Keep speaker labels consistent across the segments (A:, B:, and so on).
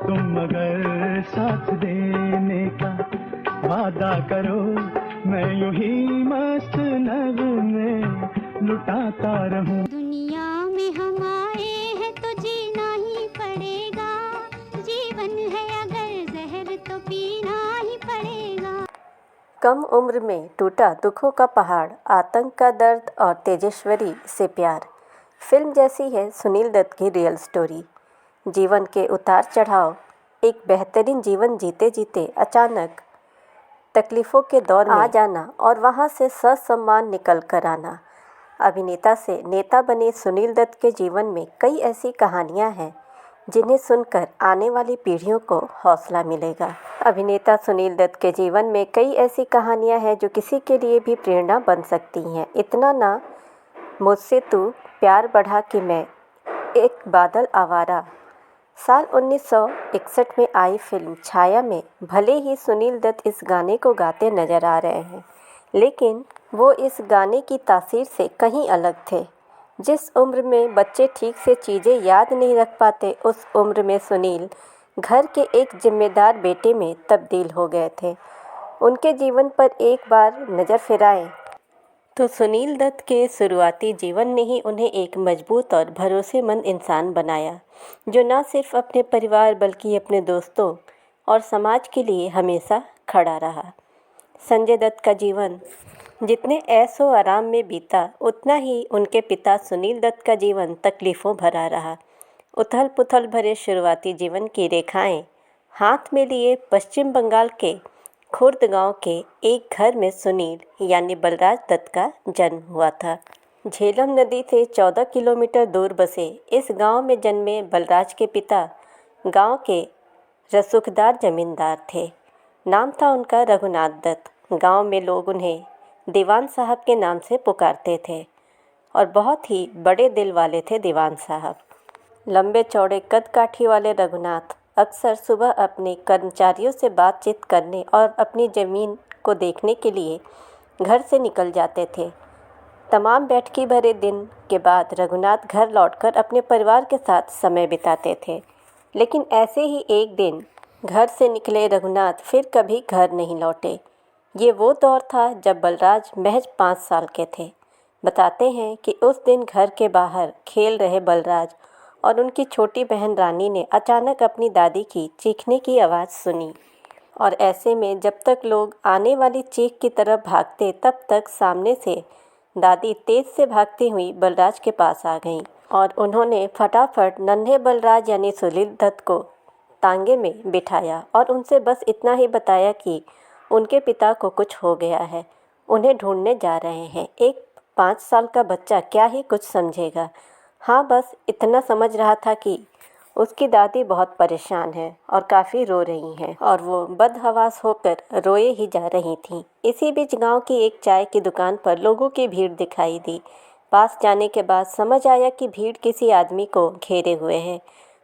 A: तुम अगर साथ देने का वादा करो, मैं यूं ही मस्त नगमे लुटाता रहूं।
B: दुनिया में हम आए हैं तो जीना ही पड़ेगा, जीवन है अगर जहर तो पीना ही पड़ेगा।
C: कम उम्र में टूटा दुखों का पहाड़, आतंक का दर्द और तेजस्वरी से प्यार। फिल्म जैसी है सुनील दत्त की रियल स्टोरी। जीवन के उतार चढ़ाव, एक बेहतरीन जीवन जीते जीते अचानक तकलीफ़ों के दौर में आ जाना और वहां से ससम्मान निकल कर आना। अभिनेता से नेता बने सुनील दत्त के जीवन में कई ऐसी कहानियां हैं जिन्हें सुनकर आने वाली पीढ़ियों को हौसला मिलेगा। अभिनेता सुनील दत्त के जीवन में कई ऐसी कहानियां हैं जो किसी के लिए भी प्रेरणा बन सकती हैं। इतना ना, मुझसे तू प्यार बढ़ा कि मैं, एक बादल आवारा। साल 1961 में आई फिल्म छाया में भले ही सुनील दत्त इस गाने को गाते नजर आ रहे हैं, लेकिन वो इस गाने की तासीर से कहीं अलग थे। जिस उम्र में बच्चे ठीक से चीज़ें याद नहीं रख पाते, उस उम्र में सुनील घर के एक जिम्मेदार बेटे में तब्दील हो गए थे। उनके जीवन पर एक बार नज़र फिराएं तो सुनील दत्त के शुरुआती जीवन ने ही उन्हें एक मजबूत और भरोसेमंद इंसान बनाया, जो न सिर्फ अपने परिवार बल्कि अपने दोस्तों और समाज के लिए हमेशा खड़ा रहा। संजय दत्त का जीवन जितने ऐशो आराम में बीता, उतना ही उनके पिता सुनील दत्त का जीवन तकलीफ़ों भरा रहा। उथल पुथल भरे शुरुआती जीवन की रेखाएं हाथ में लिए पश्चिम बंगाल के खुर्द गांव के एक घर में सुनील यानी बलराज दत्त का जन्म हुआ था। झेलम नदी से 14 किलोमीटर दूर बसे इस गांव में जन्मे बलराज के पिता गांव के रसूखदार जमींदार थे। नाम था उनका रघुनाथ दत्त। गांव में लोग उन्हें दीवान साहब के नाम से पुकारते थे और बहुत ही बड़े दिल वाले थे दीवान साहब। लंबे चौड़े कद काठी वाले रघुनाथ अक्सर सुबह अपने कर्मचारियों से बातचीत करने और अपनी ज़मीन को देखने के लिए घर से निकल जाते थे। तमाम बैठकी भरे दिन के बाद रघुनाथ घर लौटकर अपने परिवार के साथ समय बिताते थे। लेकिन ऐसे ही एक दिन घर से निकले रघुनाथ फिर कभी घर नहीं लौटे। ये वो दौर था जब बलराज महज 5 साल के थे। बताते हैं कि उस दिन घर के बाहर खेल रहे बलराज और उनकी छोटी बहन रानी ने अचानक अपनी दादी की चीखने की आवाज़ सुनी, और ऐसे में जब तक लोग आने वाली चीख की तरफ भागते, तब तक सामने से दादी तेज़ से भागती हुई बलराज के पास आ गईं और उन्होंने फटाफट नन्हे बलराज यानी सुनील दत्त को तांगे में बिठाया और उनसे बस इतना ही बताया कि उनके पिता को कुछ हो गया है, उन्हें ढूंढने जा रहे हैं। एक 5 साल का बच्चा क्या ही कुछ समझेगा। हाँ, बस इतना समझ रहा था कि उसकी दादी बहुत परेशान है और काफ़ी रो रही हैं और वो बदहवास होकर रोए ही जा रही थीं। इसी बीच गांव की एक चाय की दुकान पर लोगों की भीड़ दिखाई दी। पास जाने के बाद समझ आया कि भीड़ किसी आदमी को घेरे हुए है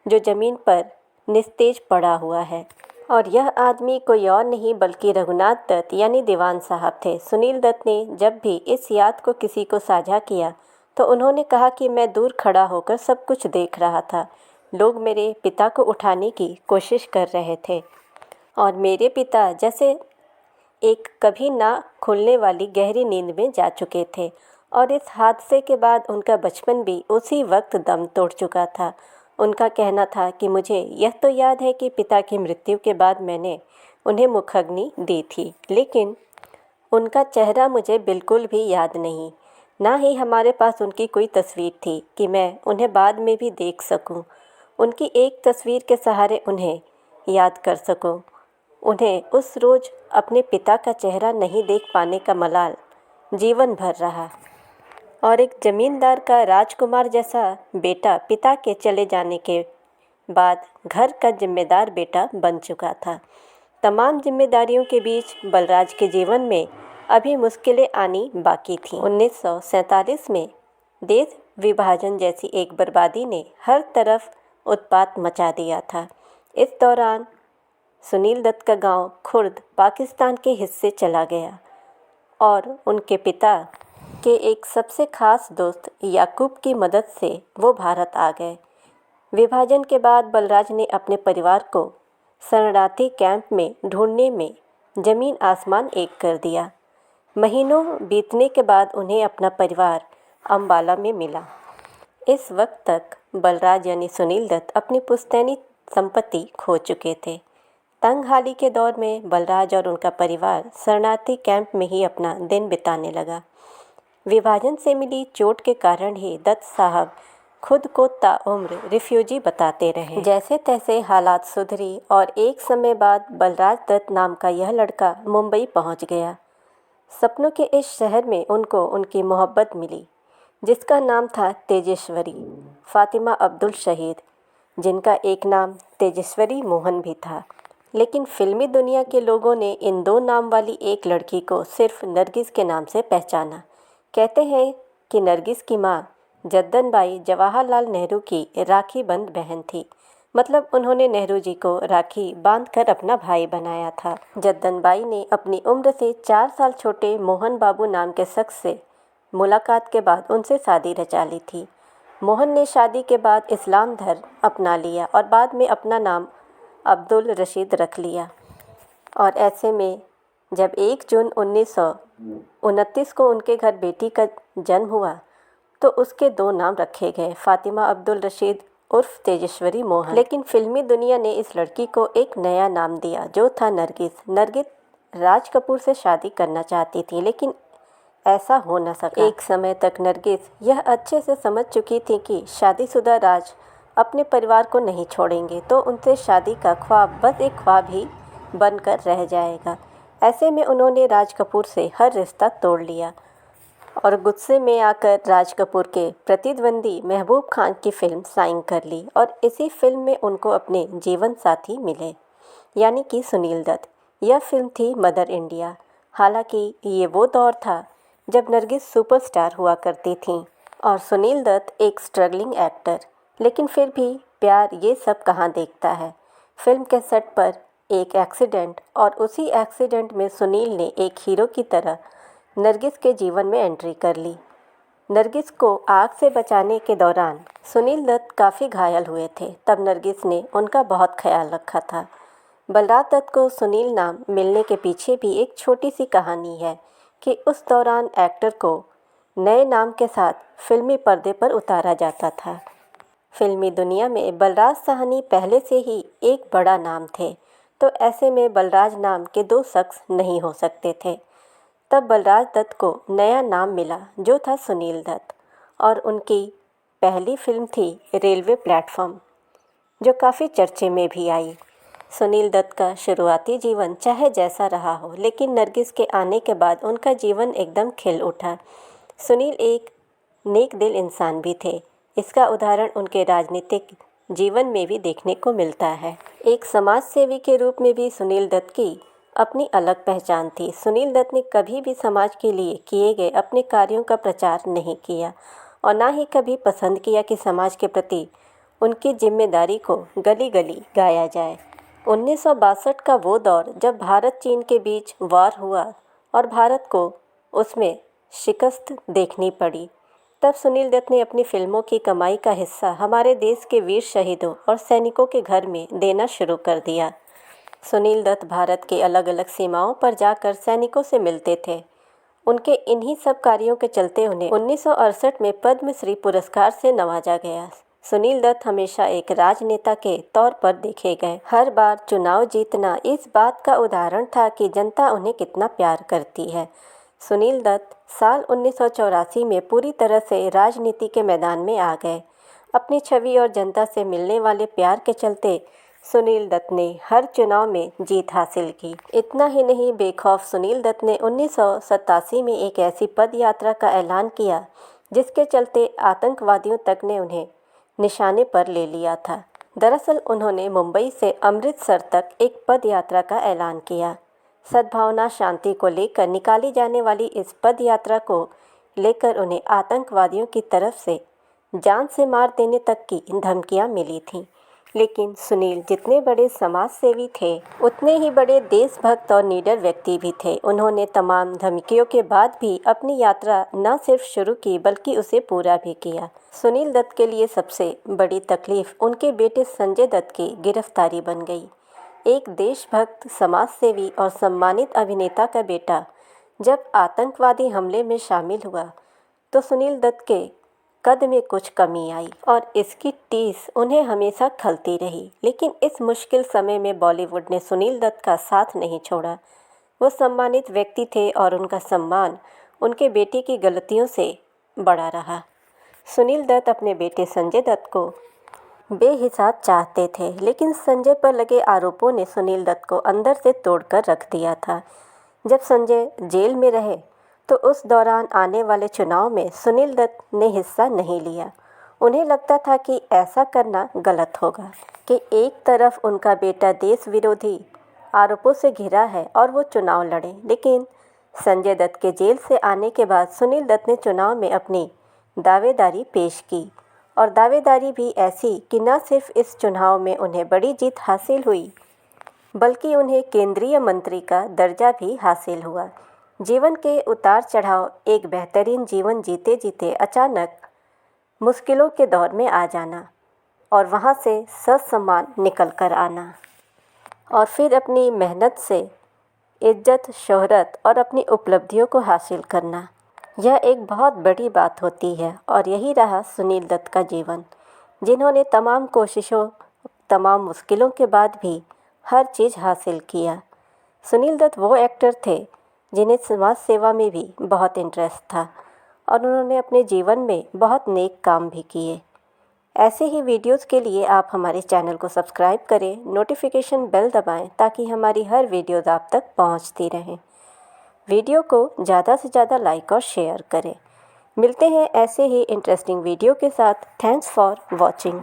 C: जो ज़मीन पर निस्तेज पड़ा हुआ है, और यह आदमी कोई और नहीं बल्कि रघुनाथ दत्त यानी दीवान साहब थे। सुनील दत्त ने जब भी इस याद को किसी को साझा किया तो उन्होंने कहा कि मैं दूर खड़ा होकर सब कुछ देख रहा था। लोग मेरे पिता को उठाने की कोशिश कर रहे थे और मेरे पिता जैसे एक कभी ना खुलने वाली गहरी नींद में जा चुके थे, और इस हादसे के बाद उनका बचपन भी उसी वक्त दम तोड़ चुका था। उनका कहना था कि मुझे यह तो याद है कि पिता की मृत्यु के बाद मैंने उन्हें मुखाग्नि दी थी, लेकिन उनका चेहरा मुझे बिल्कुल भी याद नहीं। ना ही हमारे पास उनकी कोई तस्वीर थी कि मैं उन्हें बाद में भी देख सकूं, उनकी एक तस्वीर के सहारे उन्हें याद कर सकूं। उन्हें उस रोज़ अपने पिता का चेहरा नहीं देख पाने का मलाल जीवन भर रहा, और एक ज़मींदार का राजकुमार जैसा बेटा पिता के चले जाने के बाद घर का जिम्मेदार बेटा बन चुका था। तमाम जिम्मेदारियों के बीच बलराज के जीवन में अभी मुश्किलें आनी बाकी थीं। 1947 में देश विभाजन जैसी एक बर्बादी ने हर तरफ उत्पात मचा दिया था। इस दौरान सुनील दत्त का गांव खुर्द पाकिस्तान के हिस्से चला गया और उनके पिता के एक सबसे ख़ास दोस्त याकूब की मदद से वो भारत आ गए। विभाजन के बाद बलराज ने अपने परिवार को शरणार्थी कैंप में ढूंढने में ज़मीन आसमान एक कर दिया। महीनों बीतने के बाद उन्हें अपना परिवार अम्बाला में मिला। इस वक्त तक बलराज यानी सुनील दत्त अपनी पुश्तैनी संपत्ति खो चुके थे। तंगहाली के दौर में बलराज और उनका परिवार शरणार्थी कैंप में ही अपना दिन बिताने लगा। विभाजन से मिली चोट के कारण ही दत्त साहब खुद को ताउम्र रिफ्यूजी बताते रहे। जैसे तैसे हालात सुधरी और एक समय बाद बलराज दत्त नाम का यह लड़का मुंबई पहुंच गया। सपनों के इस शहर में उनको उनकी मोहब्बत मिली, जिसका नाम था तेजेश्वरी फातिमा अब्दुल शहीद, जिनका एक नाम तेजेश्वरी मोहन भी था। लेकिन फिल्मी दुनिया के लोगों ने इन दो नाम वाली एक लड़की को सिर्फ नरगिस के नाम से पहचाना। कहते हैं कि नरगिस की माँ जद्दन बाई जवाहरलाल नेहरू की राखी बंद बहन थी। मतलब उन्होंने नेहरू जी को राखी बांधकर अपना भाई बनाया था। जद्दन बाई ने अपनी उम्र से 4 साल छोटे मोहन बाबू नाम के शख्स से मुलाकात के बाद उनसे शादी रचा ली थी। मोहन ने शादी के बाद इस्लाम धर्म अपना लिया और बाद में अपना नाम अब्दुल रशीद रख लिया। और ऐसे में जब 1 जून 1929 को उनके घर बेटी का जन्म हुआ तो उसके 2 नाम रखे गए, फातिमा अब्दुल रशीद उर्फ तेजेश्वरी मोहन। लेकिन फिल्मी दुनिया ने इस लड़की को एक नया नाम दिया जो था नरगिस। नरगिस राज कपूर से शादी करना चाहती थी, लेकिन ऐसा हो न सका। एक समय तक नरगिस यह अच्छे से समझ चुकी थी कि शादीशुदा राज अपने परिवार को नहीं छोड़ेंगे, तो उनसे शादी का ख्वाब बस एक ख्वाब ही बनकर रह जाएगा। ऐसे में उन्होंने राज कपूर से हर रिश्ता तोड़ लिया और गुस्से में आकर राज कपूर के प्रतिद्वंदी महबूब खान की फिल्म साइन कर ली और इसी फिल्म में उनको अपने जीवन साथी मिले, यानी कि सुनील दत्त। यह फिल्म थी मदर इंडिया। हालांकि ये वो दौर था जब नरगिस सुपरस्टार हुआ करती थीं और सुनील दत्त एक स्ट्रगलिंग एक्टर। लेकिन फिर भी प्यार ये सब कहाँ देखता है। फिल्म के सेट पर एक एक्सीडेंट और उसी एक्सीडेंट में सुनील ने एक हीरो की तरह नरगिस के जीवन में एंट्री कर ली। नरगिस को आग से बचाने के दौरान सुनील दत्त काफ़ी घायल हुए थे। तब नरगिस ने उनका बहुत ख्याल रखा था। बलराज दत्त को सुनील नाम मिलने के पीछे भी एक छोटी सी कहानी है कि उस दौरान एक्टर को नए नाम के साथ फिल्मी पर्दे पर उतारा जाता था। फिल्मी दुनिया में बलराज साहनी पहले से ही एक बड़ा नाम थे, तो ऐसे में बलराज नाम के 2 शख्स नहीं हो सकते थे। तब बलराज दत्त को नया नाम मिला जो था सुनील दत्त, और उनकी पहली फिल्म थी रेलवे प्लेटफॉर्म, जो काफ़ी चर्चे में भी आई। सुनील दत्त का शुरुआती जीवन चाहे जैसा रहा हो, लेकिन नरगिस के आने के बाद उनका जीवन एकदम खिल उठा। सुनील एक नेक दिल इंसान भी थे। इसका उदाहरण उनके राजनीतिक जीवन में भी देखने को मिलता है। एक समाज सेवी के रूप में भी सुनील दत्त की अपनी अलग पहचान थी। सुनील दत्त ने कभी भी समाज के लिए किए गए अपने कार्यों का प्रचार नहीं किया और ना ही कभी पसंद किया कि समाज के प्रति उनकी जिम्मेदारी को गली गली गाया जाए। 1962 का वो दौर जब भारत चीन के बीच वार हुआ और भारत को उसमें शिकस्त देखनी पड़ी, तब सुनील दत्त ने अपनी फिल्मों की कमाई का हिस्सा हमारे देश के वीर शहीदों और सैनिकों के घर में देना शुरू कर दिया। सुनील दत्त भारत के अलग अलग सीमाओं पर जाकर सैनिकों से मिलते थे। उनके इन्हीं सब कार्यों के चलते उन्हें 1968 में पद्मश्री पुरस्कार से नवाजा गया। सुनील दत्त हमेशा एक राजनेता के तौर पर देखे गए। हर बार चुनाव जीतना इस बात का उदाहरण था कि जनता उन्हें कितना प्यार करती है। सुनील दत्त साल 1984 में पूरी तरह से राजनीति के मैदान में आ गए। अपनी छवि और जनता से मिलने वाले प्यार के चलते सुनील दत्त ने हर चुनाव में जीत हासिल की। इतना ही नहीं, बेखौफ सुनील दत्त ने 1987 में एक ऐसी पद यात्रा का ऐलान किया जिसके चलते आतंकवादियों तक ने उन्हें निशाने पर ले लिया था। दरअसल उन्होंने मुंबई से अमृतसर तक एक पद यात्रा का ऐलान किया। सद्भावना शांति को लेकर निकाली जाने वाली इस पद यात्रा को लेकर उन्हें आतंकवादियों की तरफ से जान से मार देने तक की धमकियां मिली थीं। लेकिन सुनील जितने बड़े समाज सेवी थे उतने ही बड़े देशभक्त और निडर व्यक्ति भी थे। उन्होंने तमाम धमकियों के बाद भी अपनी यात्रा न सिर्फ शुरू की बल्कि उसे पूरा भी किया। सुनील दत्त के लिए सबसे बड़ी तकलीफ उनके बेटे संजय दत्त की गिरफ्तारी बन गई। एक देशभक्त, समाज सेवी और सम्मानित अभिनेता का बेटा जब आतंकवादी हमले में शामिल हुआ तो सुनील दत्त के कद में कुछ कमी आई और इसकी टीस उन्हें हमेशा खलती रही। लेकिन इस मुश्किल समय में बॉलीवुड ने सुनील दत्त का साथ नहीं छोड़ा। वो सम्मानित व्यक्ति थे और उनका सम्मान उनके बेटे की गलतियों से बड़ा रहा। सुनील दत्त अपने बेटे संजय दत्त को बेहिसाब चाहते थे, लेकिन संजय पर लगे आरोपों ने सुनील दत्त को अंदर से तोड़कर रख दिया था। जब संजय जेल में रहे तो उस दौरान आने वाले चुनाव में सुनील दत्त ने हिस्सा नहीं लिया। उन्हें लगता था कि ऐसा करना गलत होगा कि एक तरफ उनका बेटा देश विरोधी आरोपों से घिरा है और वो चुनाव लड़े। लेकिन संजय दत्त के जेल से आने के बाद सुनील दत्त ने चुनाव में अपनी दावेदारी पेश की और दावेदारी भी ऐसी कि न सिर्फ इस चुनाव में उन्हें बड़ी जीत हासिल हुई बल्कि उन्हें केंद्रीय मंत्री का दर्जा भी हासिल हुआ। जीवन के उतार चढ़ाव, एक बेहतरीन जीवन जीते जीते अचानक मुश्किलों के दौर में आ जाना और वहाँ से ससम्मान निकल कर आना और फिर अपनी मेहनत से इज्जत, शोहरत और अपनी उपलब्धियों को हासिल करना, यह एक बहुत बड़ी बात होती है। और यही रहा सुनील दत्त का जीवन, जिन्होंने तमाम कोशिशों, तमाम मुश्किलों के बाद भी हर चीज़ हासिल किया। सुनील दत्त वो एक्टर थे जिन्हें समाज सेवा में भी बहुत इंटरेस्ट था और उन्होंने अपने जीवन में बहुत नेक काम भी किए। ऐसे ही वीडियोस के लिए आप हमारे चैनल को सब्सक्राइब करें, नोटिफिकेशन बेल दबाएं ताकि हमारी हर वीडियोस आप तक पहुंचती रहें। वीडियो को ज़्यादा से ज़्यादा लाइक और शेयर करें। मिलते हैं ऐसे ही इंटरेस्टिंग वीडियो के साथ। Thanks for watching.